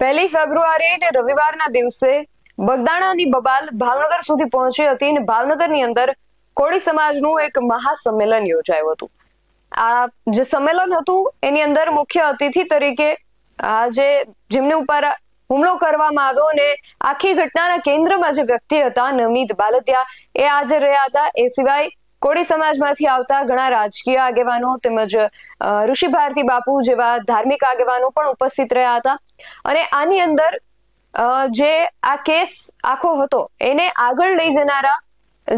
પહેલી ફેબ્રુઆરી ને રવિવારના દિવસે બગદાણાની બબાલ ભાવનગર સુધી પહોંચી હતી અને ભાવનગરની અંદર કોળી સમાજનું એક મહાસંમેલન યોજાયું હતું. આ જે સંમેલન હતું એની અંદર મુખ્ય અતિથિ તરીકે આ જેમની ઉપર હુમલો કરવામાં આવ્યો અને આખી ઘટનાના કેન્દ્રમાં જે વ્યક્તિ હતા નવનીત બાલદિયા એ હાજર રહ્યા હતા. એ સિવાય કોળી સમાજમાંથી આવતા ઘણા રાજકીય આગેવાનો તેમજ ઋષિ ભારતી બાપુ જેવા ધાર્મિક આગેવાનો પણ ઉપસ્થિત રહ્યા હતા. અને આની અંદર જે આ કેસ આખો હતો એને આગળ લઈ જનારા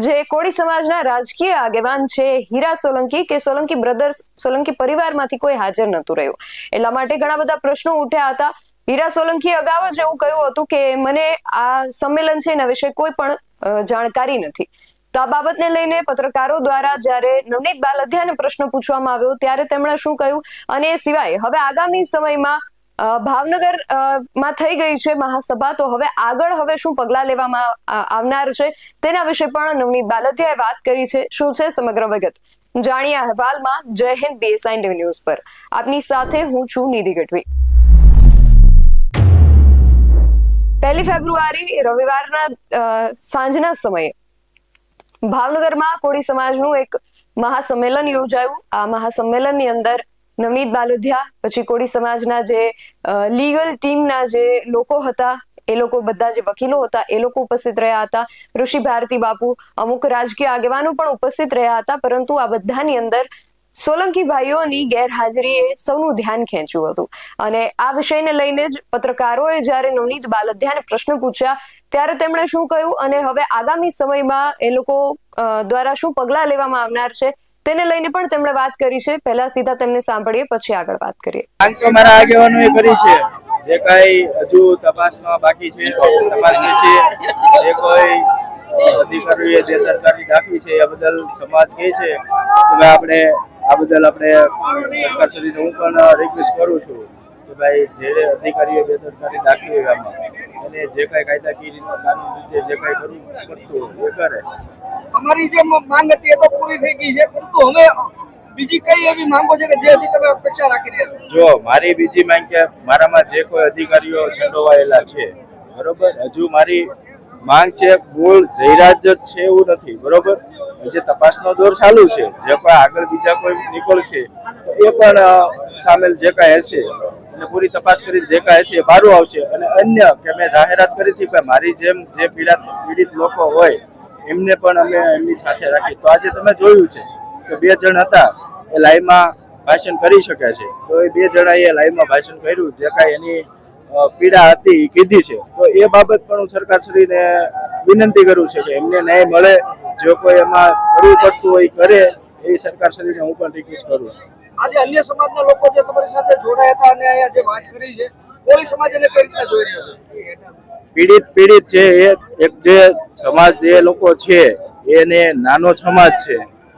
જે કોળી સમાજના રાજકીય આગેવાન છે હીરા સોલંકી કે સોલંકી બ્રધર્સ સોલંકી પરિવારમાંથી કોઈ હાજર નહોતું રહ્યું. એટલા માટે ઘણા બધા પ્રશ્નો ઉઠ્યા હતા. હીરા સોલંકી અગાઉ જ એવું કહ્યું હતું કે મને આ સંમેલન છે એના વિશે કોઈ પણ જાણકારી નથી. તો આ બાબતને લઈને પત્રકારો દ્વારા જ્યારે નવનીત બાલદિયાને પ્રશ્ન પૂછવામાં આવ્યો ત્યારે તેમણે શું કહ્યું અને એ સિવાય હવે આગામી સમયમાં ભાવનગર માં થઈ ગઈ છે મહાસભા, તો હવે શું પગલા લેવામાં આવનાર છે તેના વિશે પણ નવનીત બાલદિયાએ વાત કરી છે. શું છે સમગ્ર વિગત જાણીએ અહેવાલમાં. જય હિન્દ BSI ન્યૂઝ પર આપની સાથે હું છું નિધિ ગઢવી. પહેલી ફેબ્રુઆરી રવિવારના સાંજના સમયે ભાવનગરમાં કોળી સમાજનું એક મહાસંમેલન યોજાયું. આ મહાસંમેલનની અંદર નવનીત બાલદિયા પછી કોળી સમાજના જે લીગલ ટીમના જે લોકો હતા એ લોકો બધા જે વકીલો હતા એ લોકો ઉપસ્થિત રહ્યા હતા. ઋષિ ભારતી બાપુ, અમુક રાજકીય આગેવાનો પણ ઉપસ્થિત રહ્યા હતા. પરંતુ આ બધાની અંદર સોલંકી ભાઈઓની ગેરહાજરીએ સૌનું ધ્યાન ખેંચ્યું હતું. અને આ વિષયને લઈને જ પત્રકારોએ જ્યારે નવનીત બાલદિયાને પ્રશ્ન પૂછ્યા ત્યારે તેમણે શું કહ્યું અને હવે આગામી સમયમાં એ લોકો દ્વારા શું પગલા લેવામાં આવનાર છે તેને લઈને પણ તેમણે વાત કરી છે. પહેલા સીધા તેમને સાંભળીએ પછી આગળ વાત કરીએ. મારા આગેવાનોએ કરી છે જે કઈ હજુ તપાસમાં બાકી છે તપાસની છે જે કોઈ અધિકારીઓએ બેદરકારી દાખવી છે એ બદલ સમાજ કહે છે કે આપણે આ બદલ આપણે સરકારશ્રીને હું પણ રિક્વેસ્ટ કરું છું કે ભાઈ જે અધિકારીઓ બેદરકારી દાખવી અને જે કઈ કાયદાકીય કાનૂન રીતે જે કઈ કરવું પડતું એ કરે. તમારી જે માંગ હતી એ તો પૂરી થઈ ગઈ છે, પરંતુ હવે બીજી કઈ એવી માંગો છે કે જે હજી તમે અપેક્ષા રાખી રહ્યા છો? જો મારી બીજી માંગ કે મારામાં જે કોઈ અધિકારીઓ સંડોવાયેલા છે બરોબર, હજુ મારી માંગ છે મૂળ જયરાજ જ છે એવું નથી બરોબર. જે તપાસનો દોર ચાલુ છે, જે કોઈ આગળ બીજા કોઈ નીકળશે એ પણ સામેલ જે કાંઈ હશે અને પૂરી તપાસ કરી જે કાંઈ હશે એ બહાર આવશે. અને અન્ય કે મેં જાહેરાત કરી હતી કે મારી જેમ જે પીડિત લોકો હોય એમને પણ અમે એમની સાથે રાખી. તો આજે તમે જોયું છે કે 2 જણ હતા એ લાઈવમાં ભાષણ કરી શકે છે. તો એ 2 જણાએ લાઈવમાં ભાષણ કર્યું, જે કાંઈ એની પીડા હતી એ કીધી છે. તો એ બાબત પણ હું સરકારશ્રીને વિનંતી કરું છું કે એમને ન્યાય મળે. જો કોઈ એમાં કરવું પડતું હોય કરે એ સરકારશ્રીને હું પણ રિક્વેસ્ટ કરું છું. આજે અન્ય સમાજના લોકો જે તમારી સાથે જોડાયા હતા અને અહીંયા જે વાત કરી છે, કોળી સમાજ એને કઈ રીતના જોઈ રહ્યો છે? પીડિત છે એ એક જે સમાજ જે લોકો છે એને નાનો સમાજ છે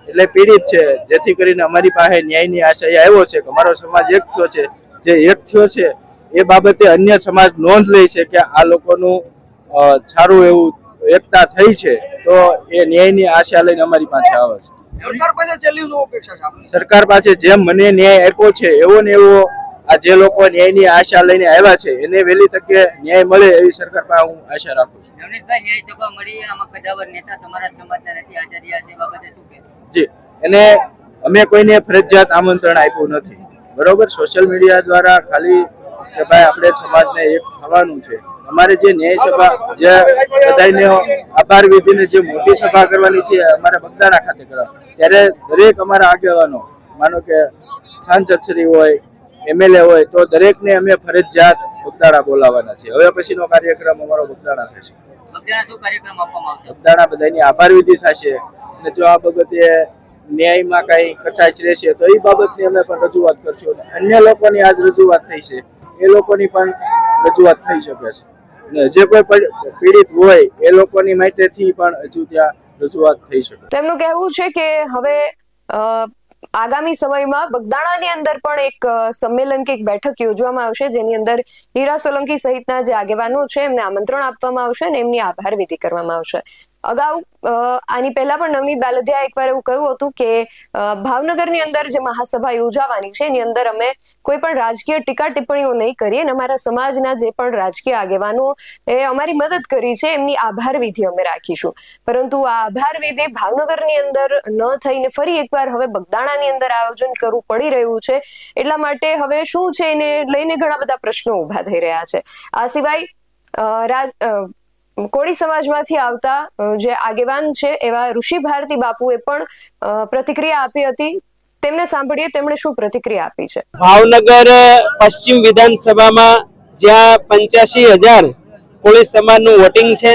એટલે પીડિત છે, જેથી કરીને અમારી પાસે ન્યાયની આશા આવ્યો છે કે અમારો સમાજ એક થયો છે. જે એક થયો છે એ બાબતે અન્ય સમાજ નોંધ લે છે કે આ લોકોનું સારું એવું એકતા થઈ છે, તો એ ન્યાયની આશા લઈને અમારી પાસે આવે છે. સરકાર પાસે છેલ્લી શું અપેક્ષા છે? સરકાર પાસે જેમ મને ન્યાય આપ્યો છે એવો ને એવો આ જે લોકો ન્યાયની આશા લઈને આવ્યા છે એને વહેલી તકે ન્યાય મળે એવી સરકાર પાસે હું આશા રાખું છું. નવનીતભાઈ, ન્યાય સભા મળી, આમાં કદાવર નેતા તમારા સમાજના નથી હાજર રહ્યા તે બાબતે શું કહેશો? જી, એને અમે કોઈને ફરજિયાત આમંત્રણ આપ્યું નથી બરોબર. સોશિયલ મીડિયા દ્વારા ખાલી કે ભાઈ આપણે સમાજને એક થવાનું છે. અમારે જે ન્યાય સભા જે બધાને આભાર વિધિને જે મોટી સભા કરવાની છે અમારે બગદાણા ખાતે કરવાની, ત્યારે દરેક અમારા આગેવાનો માનો કે સાંસદશ્રી હોય MLA હોય તો દરેકને અમે ફરજિયાત બગદાણા બોલાવવાના છે. હવે પછીનો કાર્યક્રમ અમારો બગદાણા થશે. બગદાણા શું કાર્યક્રમ આપવામાં આવશે? બગદાણા બધાની આભાર વિધિ થશે અને જો આ બાબતે ન્યાયમાં કઈ કચાશ રહેશે તો એ બાબતની અમે પણ રજૂઆત કરશું. અન્ય લોકોની આજ રજૂઆત થઈ છે એ લોકોની પણ રજૂઆત થઈ શકે છે. અને જે કોઈ પીડિત હોય એ લોકોની માટેથી પણ હજુ ત્યાં રજૂઆત થઈ શકે. તેમનું કહેવું છે કે હવે આગામી સમયમાં બગદાણાની અંદર પણ એક સંમેલન કે એક બેઠક યોજવામાં આવશે, જેની અંદર હીરા સોલંકી સહિતના જે આગેવાનો છે એમને આમંત્રણ આપવામાં આવશે અને એમની આભાર વિધિ કરવામાં આવશે. અગાઉ આની પહેલા પણ નવનીત બાલદિયાએ એકવાર એવું કહ્યું હતું કે ભાવનગરની અંદર જે મહાસભા યોજાવાની છે એની અંદર અમે કોઈ પણ રાજકીય ટીકા ટિપ્પણીઓ નહીં કરીએ અને અમારા સમાજના જે પણ રાજકીય આગેવાનો એ અમારી મદદ કરી છે એમની આભાર વિધિ અમે રાખીશું. પરંતુ આ આભાર વિધિ ભાવનગરની અંદર ન થઈને ફરી એકવાર હવે બગદાણાની અંદર આયોજન કરવું પડી રહ્યું છે. એટલા માટે હવે શું છે એને લઈને ઘણા બધા પ્રશ્નો ઉભા થઈ રહ્યા છે. આ સિવાય કોળી સમાજમાંથી આવતા જે આગેવાન છે એવા ઋષિ ભારતી બાપુએ પણ પ્રતિક્રિયા આપી હતી. તેમને સાંભળીએ તેમણે શું પ્રતિક્રિયા આપી છે. ભાવનગર પશ્ચિમ વિધાનસભામાં જ્યાં 85,000 કોળી સમાજનું વોટિંગ છે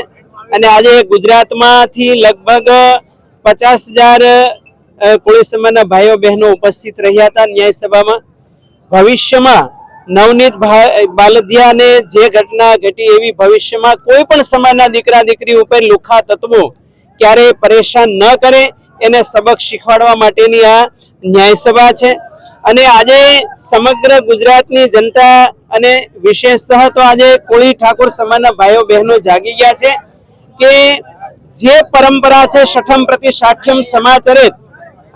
અને આજે ગુજરાતમાંથી લગભગ 50,000 કોળી સમાજના ભાઈઓ બહેનો ઉપસ્થિત રહ્યા હતા ન્યાય સભામાં. ભવિષ્યમાં નવનીત બાલદિયાને જે ઘટના ઘટી એવી ભવિષ્યમાં કોઈ પણ સમાજના દીકરા દીકરી ઉપર લુખ્ખા તત્વો ક્યારેય પરેશાન ન કરે એને સબક શીખવાડવા માટેની આ ન્યાય સભા છે. અને આજે સમગ્ર ગુજરાતની જનતા અને વિશેષતઃ તો આજે કોળી ઠાકોર સમાજના ભાઈઓ બહેનો જાગી ગયા છે કે જે પરંપરા છે શઠમ પ્રતિ શાઠ્યમ સમાચરિત,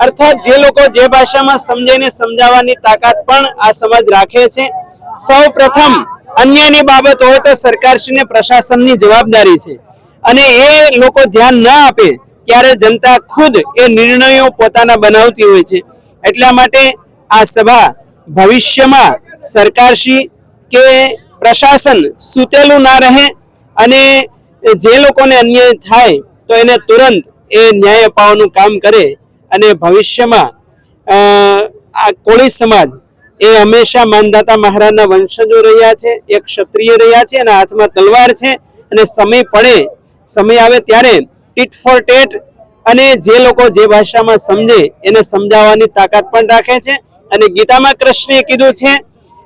અર્થાત જે લોકો જે ભાષામાં સમજાઈને સમજાવવાની તાકાત પણ આ સમાજ રાખે છે. સૌ પ્રથમ અન્યની બાબત હોય તો સરકારશ્રીને પ્રશાસનની જવાબદારી છે અને એ લોકો ધ્યાન ના આપે ત્યારે જનતા ખુદ એ નિર્ણયો પોતાના બનાવતી હોય છે. એટલા માટે આ સભા ભવિષ્યમાં સરકારશ્રી કે પ્રશાસન સૂતેલું ના રહે અને જે લોકોને અન્યાય થાય તો એને તુરંત એ ન્યાય અપાવવાનું કામ કરે. અને ભવિષ્યમાં આ કોળી સમાજ એ હંમેશા માનધાતા મહારાજના વંશજો રહ્યા છે, એક ક્ષત્રિય રહ્યા છે અને હાથમાં તલવાર છે. અને સમય આવે ત્યારે ટીટ ફોર ટેટ અને જે લોકો જે ભાષામાં સમજે એને સમજાવવાની તાકાત પણ રાખે છે. અને ગીતામાં કૃષ્ણે કીધું છે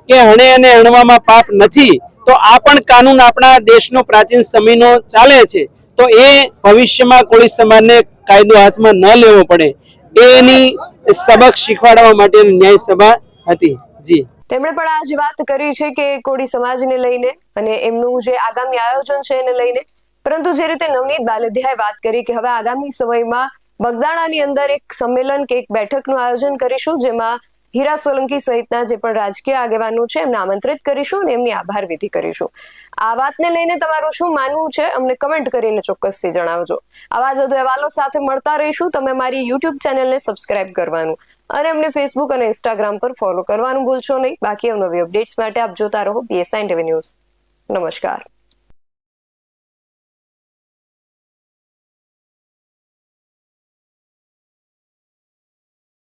કે હણે અને હણવામાં પાપ નથી, તો આ પણ કાનૂન આપણા દેશનો પ્રાચીન સમયનો ચાલે છે. તો એ ભવિષ્યમાં કોળી સમાજને કાયદો હાથમાં ન લેવો પડે એની સબક શીખવાડવા માટેની ન્યાય સભા હતી. જી, તેમણે પણ આ જ વાત કરી છે કે કોળી સમાજને લઈને અને એમનું જે આગામી આયોજન છે એને લઈને. પરંતુ જે રીતે નવનીત બાલદિયાએ વાત કરી કે હવે આગામી સમયમાં બગદાણાની અંદર એક સંમેલન કે એક બેઠકનું આયોજન કરીશું જેમાં હીરા સોલંકી સહિતના જે પણ રાજકીય આગેવાનો છે એમને આમંત્રિત કરીશું અને એમની આભાર વિધિ કરીશું. આ વાતને લઈને તમારું શું માનવું છે અમને કમેન્ટ કરીને ચોક્કસથી જણાવજો. આવા જ વધુ અહેવાલો સાથે મળતા રહીશું. તમે મારી યુટ્યુબ ચેનલને સબસ્ક્રાઇબ કરવાનું અને અમને ફેસબુક અને ઇન્સ્ટાગ્રામ પર ફોલો કરવાનું ભૂલશો નહીં. બાકી અવનવી અપડેટ્સ માટે આપ જોતા રહો BSN TV ન્યૂઝ. નમસ્કાર.